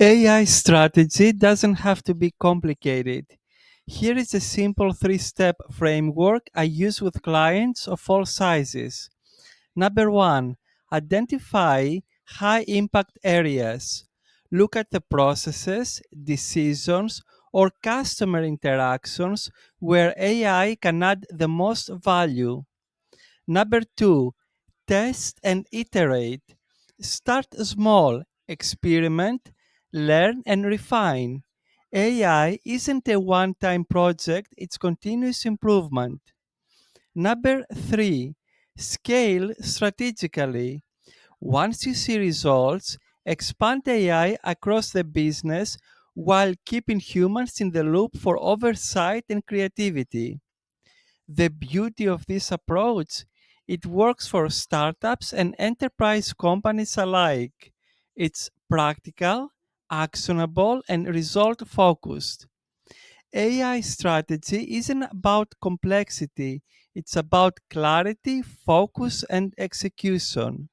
AI strategy doesn't have to be complicated. Here is a simple three-step framework I use with clients of all sizes. Number one, identify high impact areas. Look at the processes, decisions, or customer interactions where AI can add the most value. Number two, test and iterate. Start small, experiment, learn, and refine. AI isn't a one time project, it's continuous improvement. Number three, scale strategically. Once you see results, expand AI across the business while keeping humans in the loop for oversight and creativity. The beauty of this approach, it works for startups and enterprise companies alike. It's practical, actionable, and result focused. AI strategy isn't about complexity, it's about clarity, focus, and execution.